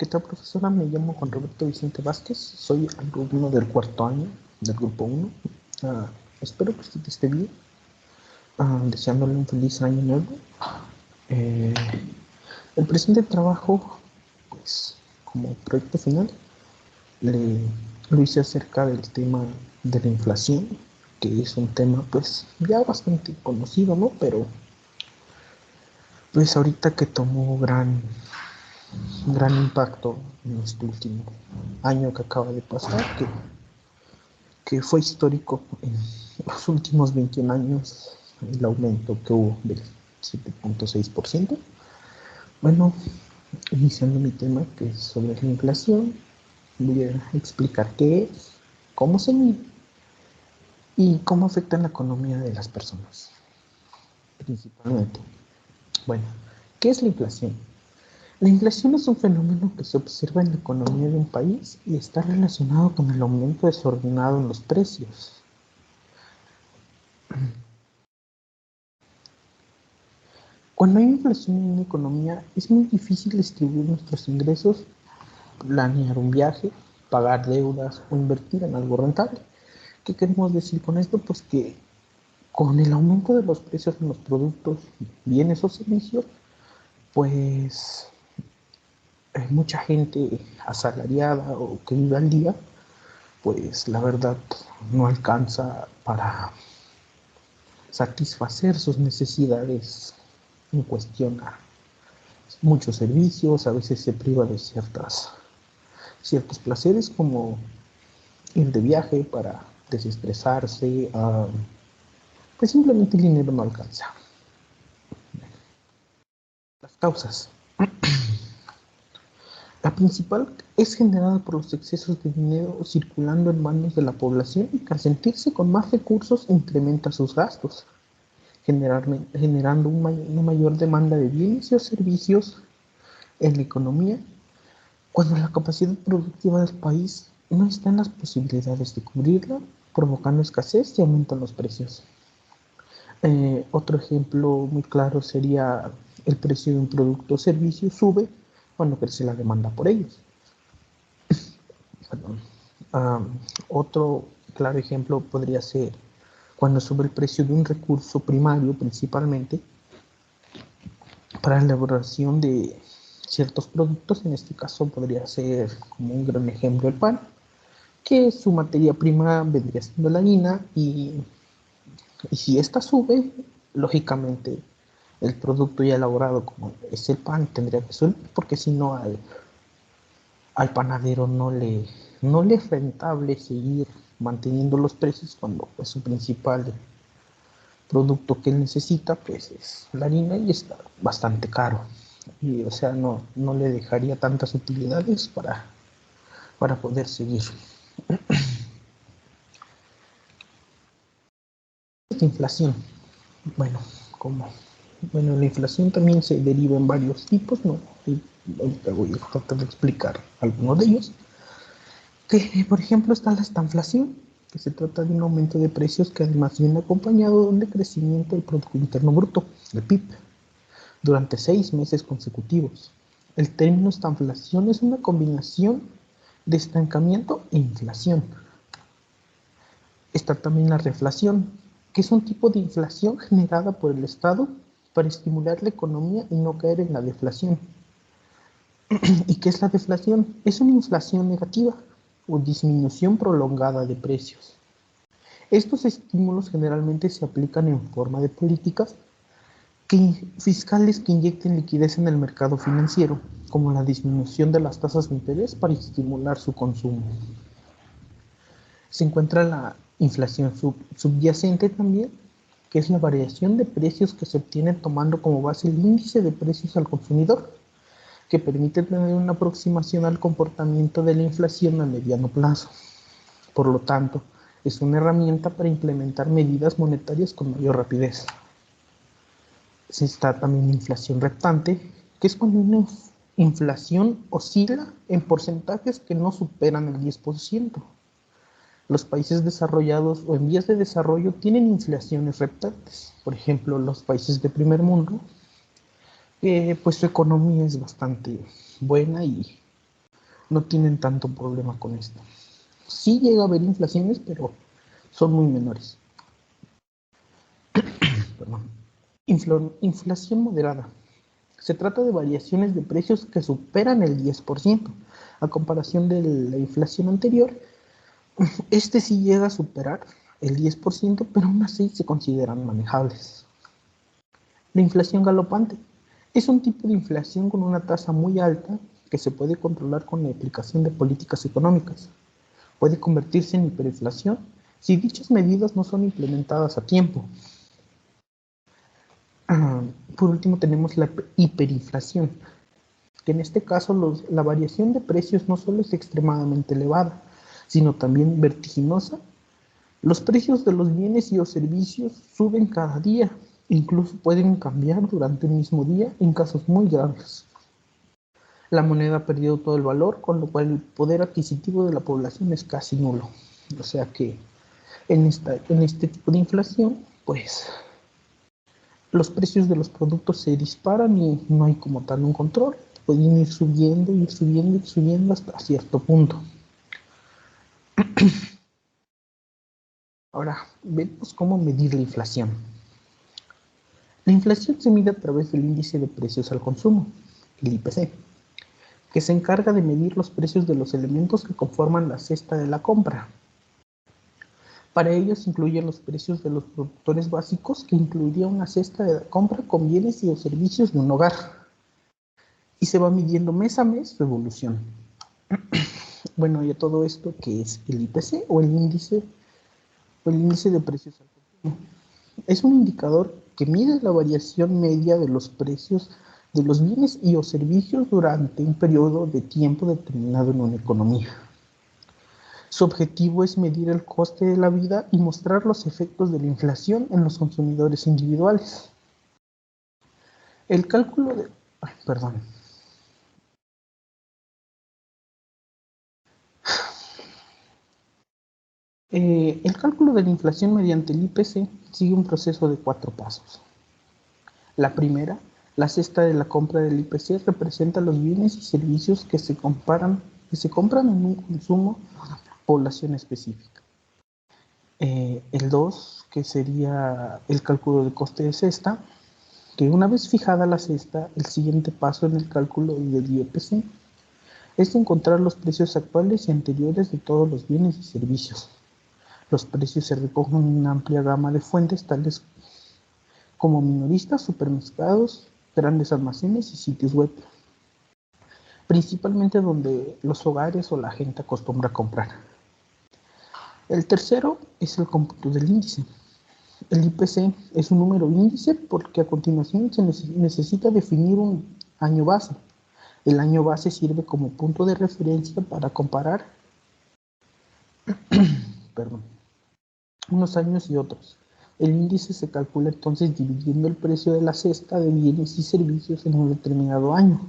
¿Qué tal, profesora? Me llamo Juan Roberto Vicente Vázquez, soy alumno del cuarto año del grupo 1. Ah, Espero que usted esté bien, deseándole un feliz año nuevo. Eh, el presente trabajo, pues, como proyecto final, le, lo hice acerca del tema de la inflación, que es un tema, pues, ya bastante conocido, ¿no? Pero, pues, ahorita que tomó gran impacto en este último año que acaba de pasar, que fue histórico en los últimos 21 años, el aumento que hubo del 7.6%. Bueno, iniciando mi tema, que es sobre la inflación, voy a explicar qué es, cómo se mide y cómo afecta en la economía de las personas, principalmente. Bueno, ¿qué es la inflación? La inflación es un fenómeno que se observa en la economía de un país y está relacionado con el aumento desordenado en los precios. Cuando hay inflación en una economía, es muy difícil distribuir nuestros ingresos, planear un viaje, pagar deudas o invertir en algo rentable. ¿Qué queremos decir con esto? Pues que con el aumento de los precios en los productos, bienes o servicios, pues hay mucha gente asalariada o que vive al día, pues la verdad no alcanza para satisfacer sus necesidades en cuestión a muchos servicios, a veces se priva de ciertos placeres como ir de viaje para desestresarse, pues simplemente el dinero no alcanza. Las causas. La principal es generada por los excesos de dinero circulando en manos de la población y que al sentirse con más recursos incrementa sus gastos, generando una mayor demanda de bienes y servicios en la economía cuando la capacidad productiva del país no está en las posibilidades de cubrirla, provocando escasez y aumentan los precios. Otro ejemplo muy claro sería el precio de un producto o servicio sube cuando crece la demanda por ellos. Perdón. Um, Otro claro ejemplo podría ser cuando sube el precio de un recurso primario principalmente para la elaboración de ciertos productos. En este caso podría ser como un gran ejemplo el pan, que su materia prima vendría siendo la harina y si esta sube, lógicamente el producto ya elaborado como es el pan tendría que subir porque si no al panadero no le es rentable seguir manteniendo los precios cuando pues, su principal producto que él necesita pues es la harina y está bastante caro y o sea no le dejaría tantas utilidades para poder seguir. La inflación, bueno, como bueno, la inflación también se deriva en varios tipos, ¿no? Y ahorita voy a tratar de explicar algunos de ellos. Que, por ejemplo, está la estanflación, que se trata de un aumento de precios que además viene acompañado de un decrecimiento del Producto Interno Bruto, el PIB, durante 6 meses consecutivos. El término estanflación es una combinación de estancamiento e inflación. Está también la reflación, que es un tipo de inflación generada por el Estado para estimular la economía y no caer en la deflación. ¿Y qué es la deflación? Es una inflación negativa o disminución prolongada de precios. Estos estímulos generalmente se aplican en forma de políticas fiscales que inyecten liquidez en el mercado financiero, como la disminución de las tasas de interés para estimular su consumo. Se encuentra la inflación subyacente también, que es la variación de precios que se obtiene tomando como base el índice de precios al consumidor, que permite tener una aproximación al comportamiento de la inflación a mediano plazo. Por lo tanto, es una herramienta para implementar medidas monetarias con mayor rapidez. Está también la inflación reptante, que es cuando una inflación oscila en porcentajes que no superan el 10%. Los países desarrollados o en vías de desarrollo tienen inflaciones reptantes. Por ejemplo, los países de primer mundo, pues su economía es bastante buena no tienen tanto problema con esto. Sí llega a haber inflaciones, pero son muy menores. Perdón. Inflación moderada. Se trata de variaciones de precios que superan el 10%. A comparación de la inflación anterior, este sí llega a superar el 10%, pero aún así se consideran manejables. La inflación galopante es un tipo de inflación con una tasa muy alta que se puede controlar con la aplicación de políticas económicas. Puede convertirse en hiperinflación si dichas medidas no son implementadas a tiempo. Por último tenemos la hiperinflación, que en este caso la variación de precios no solo es extremadamente elevada, sino también vertiginosa. Los precios de los bienes y los servicios suben cada día, incluso pueden cambiar durante el mismo día en casos muy graves. La moneda ha perdido todo el valor, con lo cual el poder adquisitivo de la población es casi nulo. O sea que en este tipo de inflación, pues los precios de los productos se disparan y no hay como tal un control. Pueden ir subiendo, ir subiendo, ir subiendo hasta cierto punto. Ahora, vemos cómo medir la inflación. La inflación se mide a través del índice de precios al consumo, el IPC, que se encarga de medir los precios de los elementos que conforman la cesta de la compra. Para ello se incluyen los precios de los productores básicos, que incluiría una cesta de la compra con bienes y servicios de un hogar. Y se va midiendo mes a mes su evolución. Bueno, y a todo esto, ¿qué es el IPC o el índice de precios al consumo? Es un indicador que mide la variación media de los precios de los bienes y o servicios durante un periodo de tiempo determinado en una economía. Su objetivo es medir el coste de la vida y mostrar los efectos de la inflación en los consumidores individuales. El cálculo de... Perdón. El cálculo de la inflación mediante el IPC sigue un proceso de 4 pasos. La primera, la cesta de la compra del IPC representa los bienes y servicios que se compran en un consumo población específica. El 2, que sería el cálculo de coste de cesta, que una vez fijada la cesta, el siguiente paso en el cálculo del IPC es encontrar los precios actuales y anteriores de todos los bienes y servicios. Los precios se recogen en una amplia gama de fuentes, tales como minoristas, supermercados, grandes almacenes y sitios web, principalmente donde los hogares o la gente acostumbra a comprar. El tercero es el cómputo del índice. El IPC es un número índice porque a continuación se necesita definir un año base. El año base sirve como punto de referencia para comparar unos años y otros. El índice se calcula entonces dividiendo el precio de la cesta de bienes y servicios en un determinado año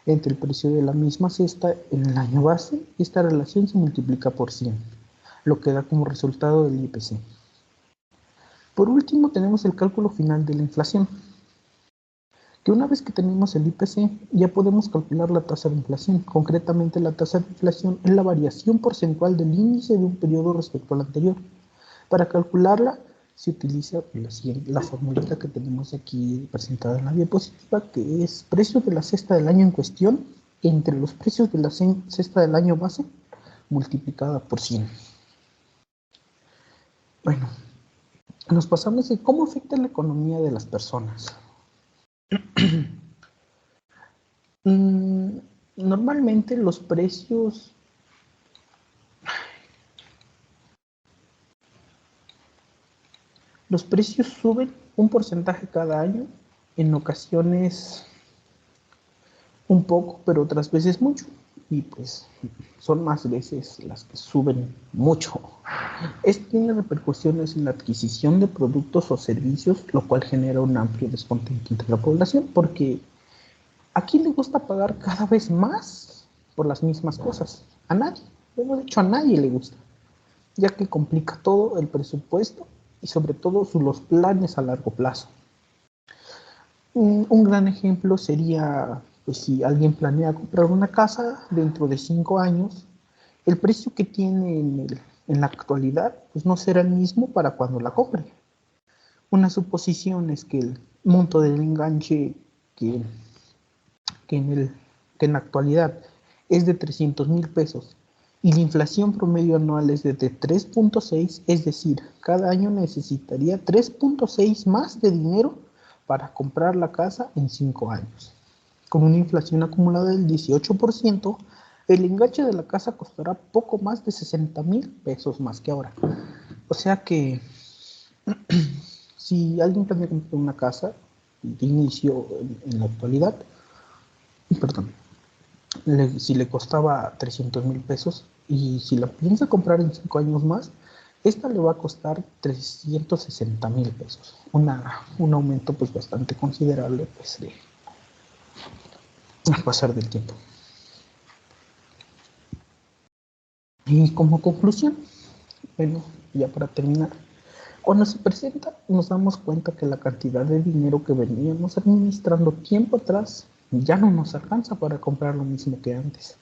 entre el precio de la misma cesta en el año base. Esta relación se multiplica por 100, lo que da como resultado del IPC. Por último, tenemos el cálculo final de la inflación, que una vez que tenemos el IPC, ya podemos calcular la tasa de inflación. Concretamente, la tasa de inflación es la variación porcentual del índice de un periodo respecto al anterior. Para calcularla, se utiliza la formulita que tenemos aquí presentada en la diapositiva, que es precio de la cesta del año en cuestión entre los precios de la cesta del año base multiplicada por 100. Bueno, nos pasamos de cómo afecta la economía de las personas. Normalmente los precios suben un porcentaje cada año, en ocasiones un poco, pero otras veces mucho. Y pues son más veces las que suben mucho. Esto tiene repercusiones en la adquisición de productos o servicios, lo cual genera un amplio descontento entre la población, porque ¿a quién le gusta pagar cada vez más por las mismas cosas? A nadie. Hemos dicho, a nadie le gusta, ya que complica todo el presupuesto y sobre todo los planes a largo plazo. Un gran ejemplo sería Pues si alguien planea comprar una casa dentro de 5 años, el precio que tiene en la actualidad pues no será el mismo para cuando la compre. Una suposición es que el monto del enganche que, que, en, el, que en la actualidad es de 300,000 pesos y la inflación promedio anual es de 3.6, es decir, cada año necesitaría 3.6 más de dinero para comprar la casa en 5 años. Con una inflación acumulada del 18%, el enganche de la casa costará poco más de 60,000 pesos más que ahora. O sea que si alguien planea comprar una casa de inicio en la actualidad, perdón, si le costaba 300,000 pesos y si la piensa comprar en 5 años más, esta le va a costar 360,000 pesos. Un aumento pues bastante considerable pues al pasar del tiempo. Y como conclusión, bueno, ya para terminar, cuando se presenta nos damos cuenta que la cantidad de dinero que veníamos administrando tiempo atrás ya no nos alcanza para comprar lo mismo que antes.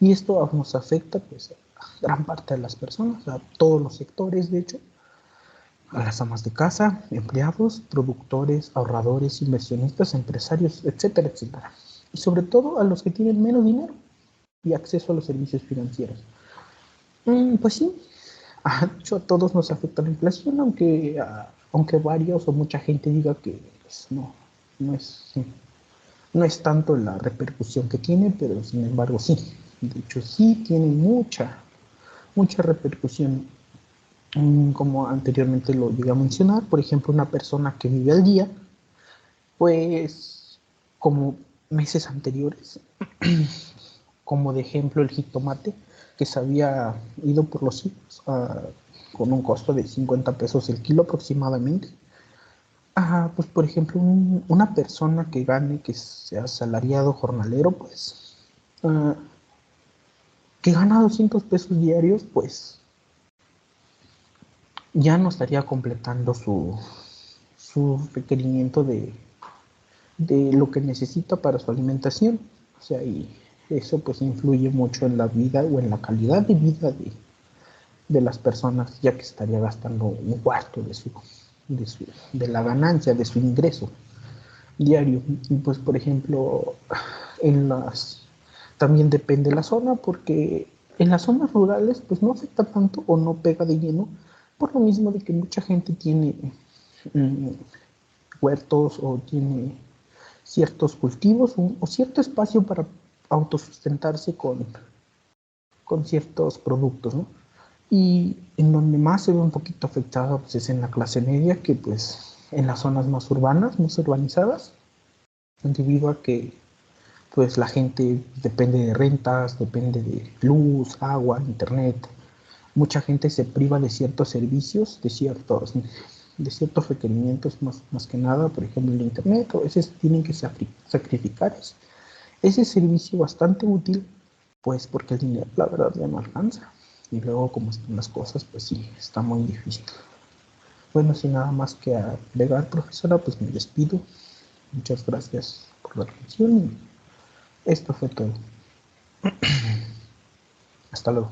Y esto nos afecta pues a gran parte de las personas, a todos los sectores de hecho, a las amas de casa, empleados, productores, ahorradores, inversionistas, empresarios, etcétera, etcétera. Y sobre todo a los que tienen menos dinero y acceso a los servicios financieros. Pues sí, de hecho a todos nos afecta la inflación, aunque varios o mucha gente diga que pues, no es, no es tanto la repercusión que tiene, pero sin embargo sí. De hecho sí tiene mucha repercusión. Como anteriormente lo llegué a mencionar, por ejemplo, una persona que vive al día, pues como meses anteriores, como de ejemplo el jitomate, que se había ido por los cielos con un costo de 50 pesos el kilo aproximadamente. Pues por ejemplo, una persona que gane, que sea asalariado jornalero, pues ah, que gana 200 pesos diarios, pues ya no estaría completando su requerimiento de lo que necesita para su alimentación. O sea, y eso pues influye mucho en la vida o en la calidad de vida de las personas, ya que estaría gastando un cuarto de la ganancia, de su ingreso diario. Y pues, por ejemplo, también depende de la zona, porque en las zonas rurales pues no afecta tanto o no pega de lleno, por lo mismo de que mucha gente tiene mm, huertos o tiene ciertos cultivos o cierto espacio para autosustentarse con ciertos productos, ¿no? Y en donde más se ve un poquito afectado pues, es en la clase media, que pues en las zonas más urbanas, más urbanizadas, debido a que pues la gente depende de rentas, depende de luz, agua, internet. Mucha gente se priva de ciertos servicios, de ciertos requerimientos más que nada, por ejemplo el internet, a veces tienen que sacrificar ese servicio bastante útil, pues porque el dinero la verdad ya no alcanza. Y luego como están las cosas, pues sí, está muy difícil. Bueno, sin nada más que agregar, profesora, pues me despido. Muchas gracias por la atención y esto fue todo. Hasta luego.